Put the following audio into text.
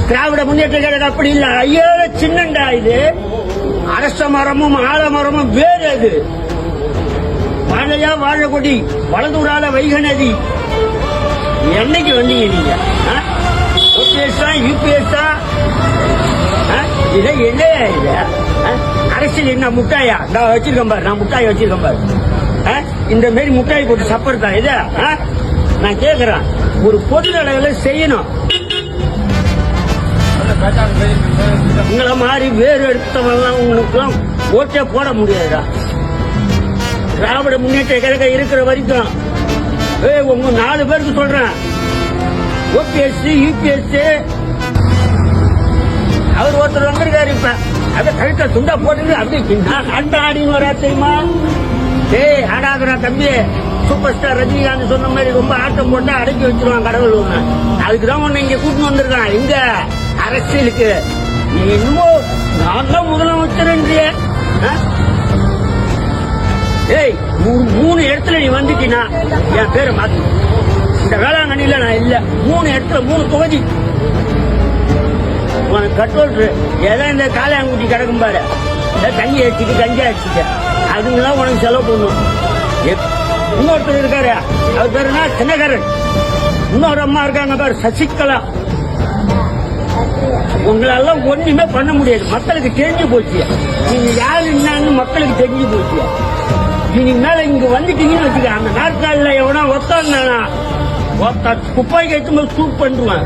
திராவிட முன்னேற்ற கழகம் அப்படி இல்ல. ஐயோ சின்னண்டா இது. அரச மரமும் ஆலமரமும் வேறு. அது வாழையா வாழக்கொடி, வலதூரால வைகை நதி. என்னைக்கு வந்தீங்க நீங்க? ஓபிஎஸ் தான், யூபிஎஸ் தான். இதை என்னையா இது? அரசியல் என்ன முட்டாயா? நான் வச்சிருக்கேன் பாரு, நான் முட்டாய் வச்சிருக்கேன் பாரு. இந்த மாதிரி முட்டாய் போட்டு சப்பர்த்தா இத? நான் கேக்குறேன், ஒரு பொது அளவில் செய்யணும். உங்களை மாதிரி வேறு எடுத்தவெல்லாம் உங்களுக்குலாம் ஓட்டே போட முடியாதுடா. திராவிட முன்னேற்ற கழகம் இருக்கிற வரைக்கும் உங்க 4 பேருக்கு சொல்றேன், ஓபிஎஸ் யூபிஎஸ் அவர் ஒருத்தர் வந்திருக்காரு. இப்ப அதை கழுத்த துண்டா போட்டு அப்படி அந்த ஆடின்னு வரா தெரியுமா? ஆடாதுரா தம்பி, சூப்பர் ஸ்டார் ரஜினிகாந்த் சொன்ன மாதிரி ரொம்ப ஆட்டம் போட்டா அடக்கி வச்சிருவான் கடவுள். அதுக்குதான் உன்னை இங்க கூட்டிட்டு வந்திருக்கான். இங்க அரசியலுக்கு நீ இன்னமும் நான் தான் முதலமைச்சர். ஏய், 3 இடத்துல நீ வந்துட்டீனா என் பேரை மாத்து. இந்த வேளாங்கண்ணில நான் இல்ல. 3 இடத்துல 3 தொகுதி உனக்கு கட்ரோல். ஏதோ இந்த காளையாங்குட்டி கிடக்கும் பாரு, தண்ணி அடிச்சுட்டு கஞ்சி அடிச்சுட்டு அதுங்கெல்லாம் உனக்கு செலவு பண்ணும். இன்னொருத்தர் இருக்காரு, அவர் பேருனா தினகரன். இன்னொரு அம்மா இருக்காங்க பாரு, சசிகலா. உங்களெல்லாம் ஒண்ணுமே பண்ண முடியாது. மக்களுக்கு தெரிஞ்சு போச்சு நீங்க யாரு என்னன்னு. மக்களுக்கு தெரிஞ்சு போச்சு. நீங்க மேல இங்க வந்துட்டீங்கன்னு வச்சுக்க, அந்த நாற்காலில எவனா ஒத்தான்னா குப்பாய்க்கு எடுத்து சூட் பண்ணுவான்.